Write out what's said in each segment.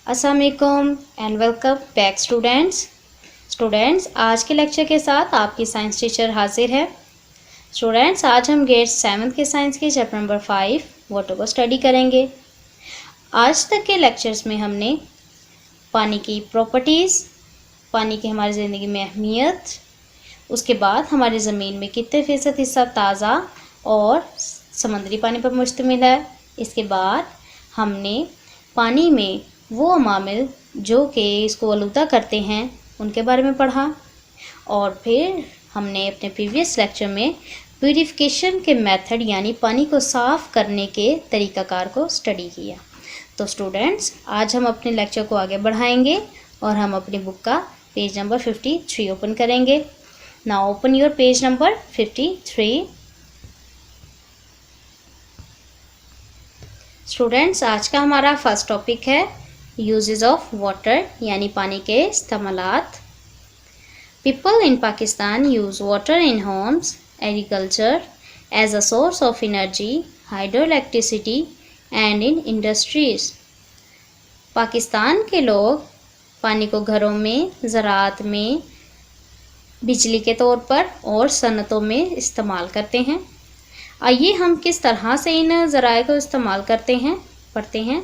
अस्सलाम वालेकुम and welcome back students आज के लेक्चर के साथ आपकी साइंस टीचर हाजिर है। स्टूडेंट्स आज हम ग्रेड 7 के साइंस के चैप्टर नंबर 5 वाटर को स्टडी करेंगे। आज तक के लेक्चर्स में हमने पानी की प्रॉपर्टीज़, पानी की हमारी ज़िंदगी में अहमियत, उसके बाद हमारी ज़मीन में कितने फ़ीसद हिस्सा ताज़ा और समुद्री पानी पर मुश्तमिल है। इसके बाद हमने पानी में वो अमामिल जो कि इसको आलूदा करते हैं उनके बारे में पढ़ा, और फिर हमने अपने प्रीवियस लेक्चर में प्यूरिफिकेशन के मेथड यानी पानी को साफ़ करने के तरीक़ाकार को स्टडी किया। तो स्टूडेंट्स आज हम अपने लेक्चर को आगे बढ़ाएंगे और हम अपनी बुक का पेज नंबर 53 ओपन करेंगे। Now open your page number 53। Students आज का हमारा फर्स्ट टॉपिक है यूजेस ऑफ वाटर यानी पानी के इस्तेमालात। People in Pakistan use water in homes, agriculture, as a source of energy, hydro electricity and in industries. Pakistan के लोग पानी को घरों में, ज़राअत में, बिजली के तौर पर और सनतों में इस्तेमाल करते हैं। आइए हम किस तरह से इन ज़राए को इस्तेमाल करते हैं पढ़ते हैं।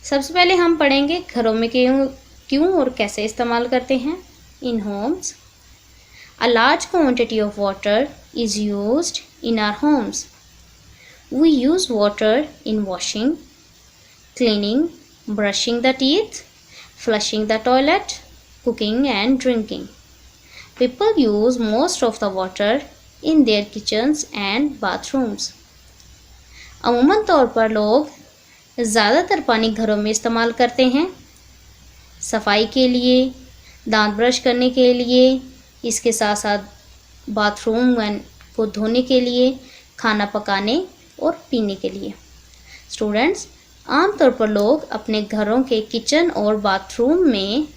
सबसे पहले हम पढ़ेंगे घरों में क्यों और कैसे इस्तेमाल करते हैं। In homes, a large quantity of water is used in our homes. We use water in washing, cleaning, brushing the teeth, flushing the toilet, cooking and drinking. People use most of the water in their kitchens and bathrooms. अमूमन तौर पर लोग ज़्यादातर पानी घरों में इस्तेमाल करते हैं, सफाई के लिए, दांत ब्रश करने के लिए, इसके साथ साथ बाथरूम को धोने के लिए, खाना पकाने और पीने के लिए। स्टूडेंट्स आमतौर पर लोग अपने घरों के किचन और बाथरूम में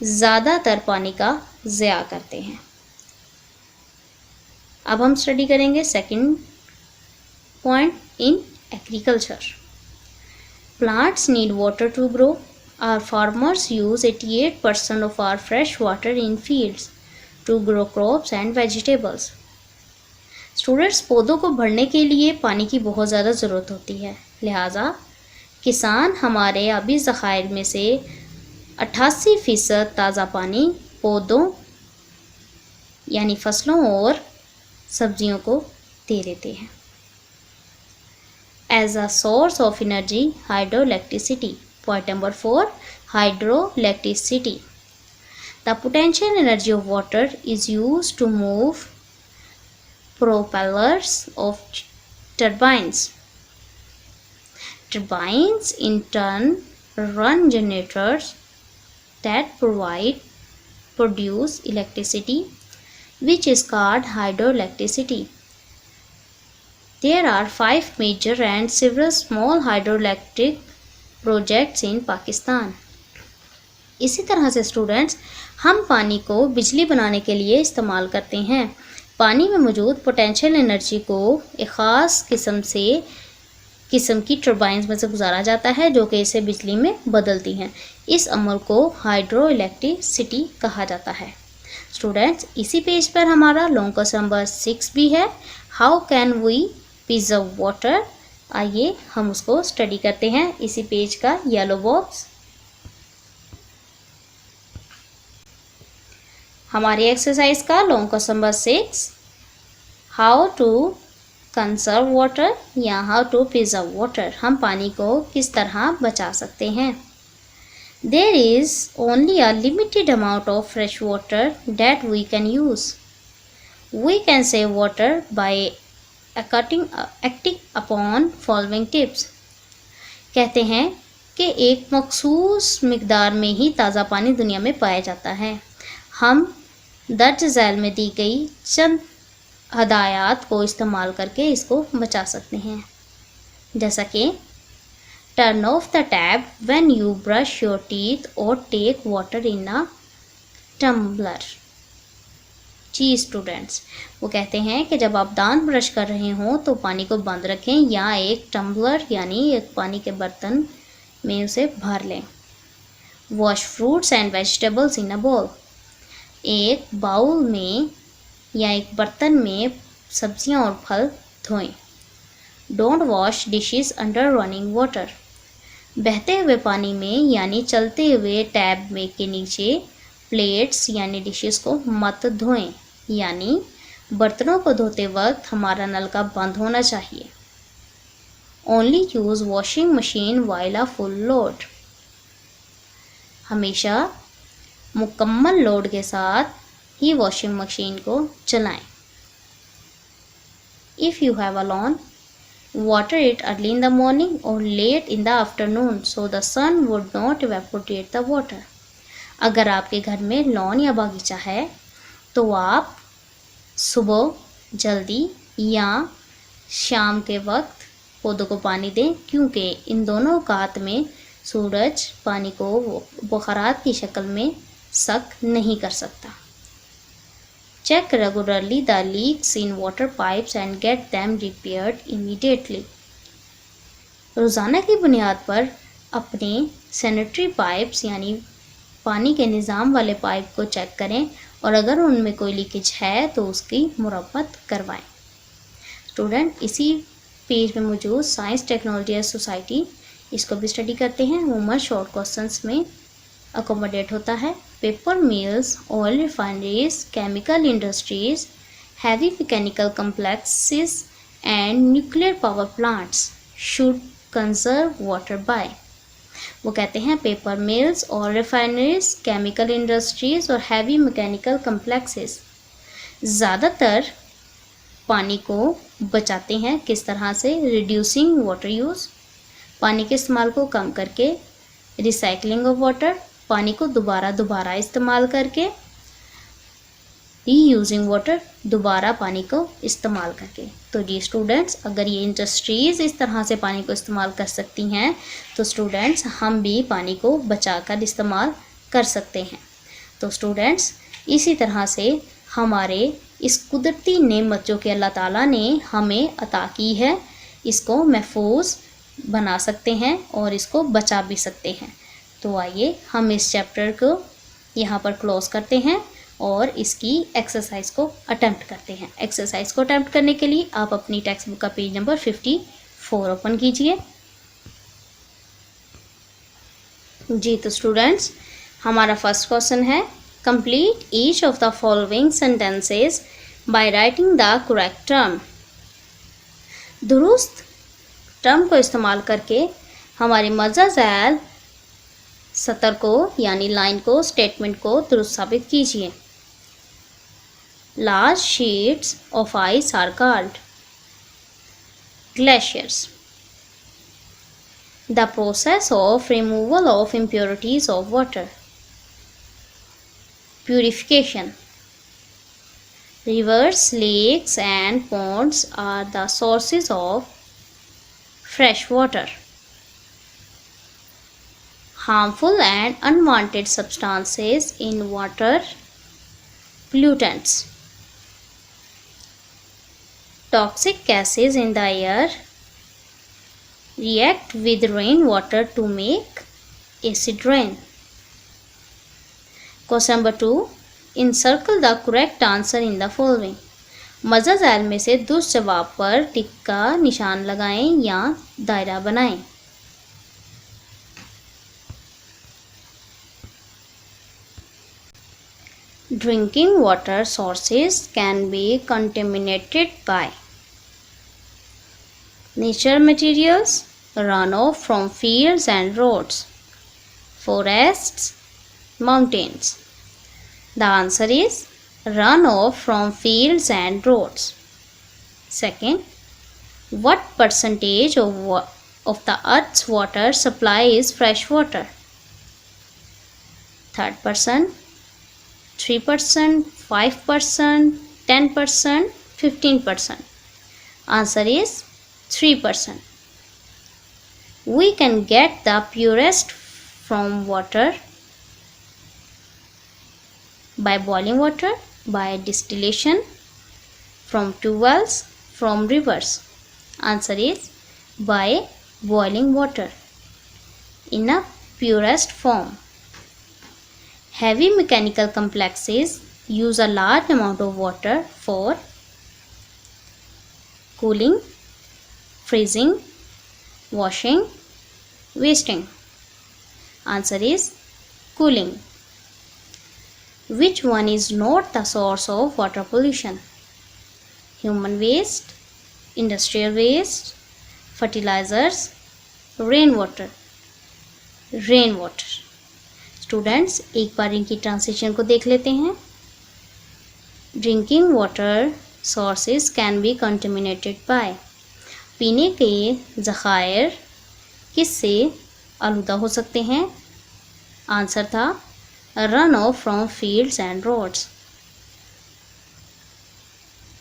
ज़्यादातर पानी का ज़या करते हैं। अब हम स्टडी करेंगे second point in agriculture. Plants need water to grow. Our farmers use 88% of our fresh water in fields to grow crops and vegetables. Students पौधों को बढ़ने के लिए पानी की बहुत ज़्यादा ज़रूरत होती है, लिहाजा किसान हमारे आबी ज़खायर में से 88% ताज़ा पानी पौधों यानी फसलों और सब्जियों को दे देते हैं। As a source of energy, hydro electricity. Point number 4, hydro electricity. The potential energy of water is use to move propellers of turbines. Turbines in turn run generators that produce electricity, which is called hydroelectricity. There are 5 major and several small hydroelectric projects in Pakistan. इसी तरह से students हम पानी को बिजली बनाने के लिए इस्तेमाल करते हैं। पानी में मौजूद पोटेंशियल एनर्जी को एक ख़ास किस्म की टर्बाइन्स में से गुजारा जाता है जो कि इसे बिजली में बदलती हैं। इस अमल को हाइड्रो इलेक्ट्रिसिटी कहा जाता है। स्टूडेंट्स इसी पेज पर हमारा लॉन्ग क्वेश्चन नंबर 6 भी है, how can we preserve water. आइए हम उसको स्टडी करते हैं। इसी पेज का येलो बॉक्स हमारी एक्सरसाइज का long question number 6, how to conserve water या हाउ टू प्रिजर्व वाटर। हम पानी को किस तरह बचा सकते हैं। There is only a limited amount of fresh water that we can use. We can save water by acting upon following tips. कहते हैं कि एक मखसूस मिकदार में ही ताज़ा पानी दुनिया में पाया जाता है। हम दर्ज झैल में दी गई चंद हदायत को इस्तेमाल करके इसको बचा सकते हैं, जैसा कि turn off the tap when you brush your teeth और take water in a tumbler. जी स्टूडेंट्स वो कहते हैं कि जब आप दांत ब्रश कर रहे हों तो पानी को बंद रखें या एक टम्बलर यानी एक पानी के बर्तन में उसे भर लें। Wash fruits and vegetables in a bowl. एक बाउल में या एक बर्तन में सब्जियां और फल धोएं। Don't wash dishes under running water. बहते हुए पानी में यानी चलते हुए टैब में के नीचे प्लेट्स यानी डिशेस को मत धोएं, यानी बर्तनों को धोते वक्त हमारा नलका बंद होना चाहिए। Only use washing machine while a full load. हमेशा मुकम्मल लोड के साथ ही वॉशिंग मशीन को चलाएं। If you have a lawn, water it early in the morning or late in the afternoon so the sun would not evaporate the water. अगर आपके घर में लॉन या बागीचा है तो आप सुबह जल्दी या शाम के वक्त पौधों को पानी दें, क्योंकि इन दोनों औकात में सूरज पानी को बुखारात की शक्ल में सक नहीं कर सकता। Check regularly the leaks in water pipes and get them repaired immediately. रोज़ाना की बुनियाद पर अपने सैनिटरी पाइप्स यानी पानी के निज़ाम वाले पाइप को चेक करें और अगर उनमें कोई लीकेज है तो उसकी मुरम्मत करवाएं। स्टूडेंट, इसी पेज में मौजूद साइंस टेक्नोलॉजी एंड सोसाइटी, इसको भी स्टडी करते हैं। वो शॉर्ट क्वेश्चंस में अकोमोडेट होता है। Paper mills, oil refineries, chemical industries, heavy mechanical complexes and nuclear power plants should conserve water bye. वो कहते हैं paper mills, oil refineries, chemical industries और हैवी मैकेनिकल कम्प्लेक्सेस ज़्यादातर पानी को बचाते हैं। किस तरह से? रिड्यूसिंग वाटर यूज़, पानी के इस्तेमाल को कम करके, रिसाइकलिंग ऑफ वाटर, पानी को दोबारा इस्तेमाल करके, रीयूजिंग वाटर, दोबारा पानी को इस्तेमाल करके। तो जी स्टूडेंट्स, अगर ये इंडस्ट्रीज़ इस तरह से पानी को इस्तेमाल कर सकती हैं तो स्टूडेंट्स हम भी पानी को बचाकर इस्तेमाल कर सकते हैं। तो स्टूडेंट्स, इसी तरह से हमारे इस कुदरती नेमत जो कि अल्लाह ताला ने हमें अता की है, इसको महफूज बना सकते हैं और इसको बचा भी सकते हैं। तो आइए हम इस चैप्टर को यहाँ पर क्लोज करते हैं और इसकी एक्सरसाइज को अटेम्प्ट करते हैं। एक्सरसाइज को अटेम्प्ट करने के लिए आप अपनी टेक्स्ट बुक का पेज नंबर 54 ओपन कीजिए। जी तो स्टूडेंट्स, हमारा फर्स्ट क्वेश्चन है, complete each of the following sentences by writing the correct term. दुरुस्त टर्म को इस्तेमाल करके हमारे मज़ा ज़ैल सतर को यानी लाइन को, स्टेटमेंट को दुरुस्त साबित कीजिए। Large sheets of ice are called glaciers. The process of removal of impurities of water, purification. Rivers, lakes and ponds are the sources of fresh water. Harmful and unwanted substances in water, pollutants. Toxic gases in the air react with rainwater to make acid rain. Question number 2. Encircle the correct answer in the following. मज़ा ज़ैल में से दुरुस्त जवाब पर टिक का निशान लगाएं या दायरा बनाएं। Drinking water sources can be contaminated by nature materials, runoff from fields and roads, forests, mountains. The answer is runoff from fields and roads. Second, what percentage of the earth's water supply is fresh water? 3%, 3%, 5%, 10%, 15%. Answer is 3%. We can get the purest from water by boiling water, by distillation, from two wells, from rivers. Answer is by boiling water in a purest form. Heavy mechanical complexes use a large amount of water for cooling, freezing, washing, wasting. Answer is cooling. Which one is not the source of water pollution? Human waste, industrial waste, fertilizers, rainwater. Students एक बार इनकी translation को देख लेते हैं. Drinking water sources can be contaminated by. पीने के ज़खायर किससे आलूदा हो सकते हैं? आंसर था run off from fields and roads.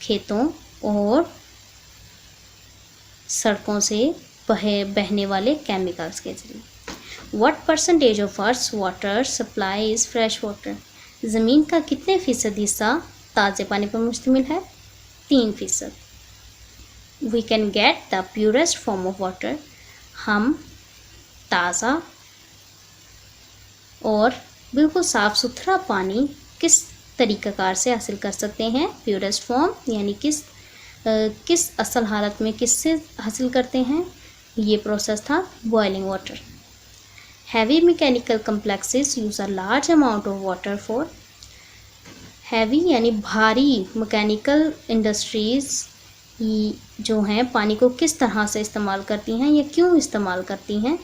खेतों और सड़कों से बहने वाले केमिकल्स के जरिए. What percentage of Earth's water supply is fresh water? ज़मीन का कितने फीसद हिस्सा ताज़े पानी पर मुश्तमिल है? 3%. We can get the purest form of water. हम ताज़ा और बिल्कुल साफ़ सुथरा पानी किस तरीक़ाकार से हासिल कर सकते हैं? प्योरेस्ट फॉर्म यानी किस असल हालत में किससे हासिल करते हैं? ये प्रोसेस था boiling water. Heavy mechanical complexes use a large amount of water for. Heavy यानी भारी मैकेनिकल इंडस्ट्रीज़ जो हैं पानी को किस तरह से इस्तेमाल करती हैं या क्यों इस्तेमाल करती हैं?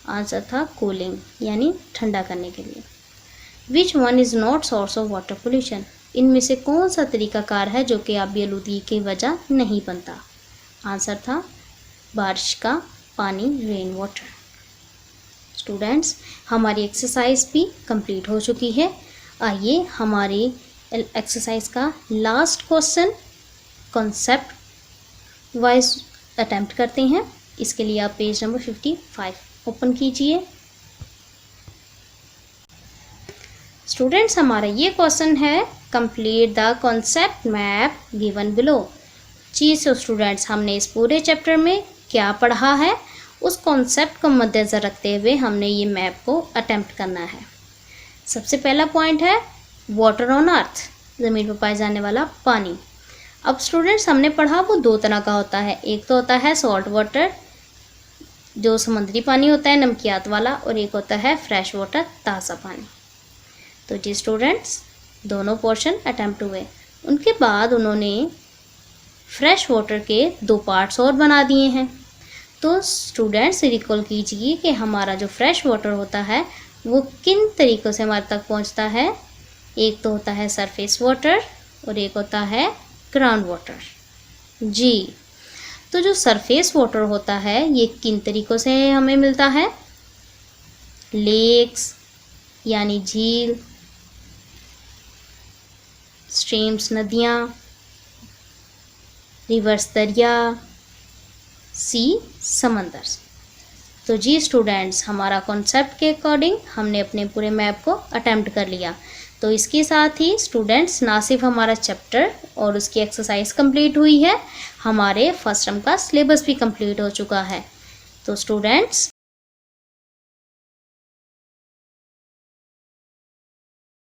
आंसर था कूलिंग यानी ठंडा करने के लिए. Which one is not source of water pollution? इनमें से कौन सा तरीक़ाकार है जो कि आबी आलूदगी की वजह नहीं बनता? आंसर था बारिश का पानी, रेन वाटर. स्टूडेंट्स हमारी एक्सरसाइज भी कंप्लीट हो चुकी है. आइए हमारी एक्सरसाइज का last question concept wise attempt करते हैं. इसके लिए आप पेज नंबर 55 ओपन कीजिए. स्टूडेंट्स हमारा ये क्वेश्चन है complete the concept map given below. जी सो स्टूडेंट्स हमने इस पूरे चैप्टर में क्या पढ़ा है उस कॉन्सेप्ट को मद्देनज़र रखते हुए हमने ये मैप को अटेम्प्ट करना है. सबसे पहला पॉइंट है वाटर ऑन अर्थ, ज़मीन पर पाया जाने वाला पानी. अब स्टूडेंट्स हमने पढ़ा वो दो तरह का होता है. एक तो होता है सॉल्ट वाटर जो समुद्री पानी होता है नमकियात वाला, और एक होता है फ्रेश वाटर ताज़ा पानी. तो जी स्टूडेंट्स दोनों पोर्शन अटेम्प्ट हुए. उनके बाद उन्होंने फ्रेश वाटर के दो पार्ट्स और बना दिए हैं. तो स्टूडेंट्स रिकॉल कीजिए कि हमारा जो फ्रेश वाटर होता है वो किन तरीक़ों से हमारे तक पहुंचता है. एक तो होता है सरफेस वाटर और एक होता है ग्राउंड वाटर. जी तो जो सरफेस वाटर होता है ये किन तरीक़ों से हमें मिलता है? लेक्स यानी झील, स्ट्रीम्स नदियाँ, रिवर्स दरिया, सी समंदर. तो जी स्टूडेंट्स हमारा कॉन्सेप्ट के अकॉर्डिंग हमने अपने पूरे मैप को अटेम्प्ट कर लिया. तो इसके साथ ही स्टूडेंट्स ना सिर्फ हमारा चैप्टर और उसकी एक्सरसाइज कंप्लीट हुई है, हमारे फर्स्ट टर्म का सिलेबस भी कंप्लीट हो चुका है. तो स्टूडेंट्स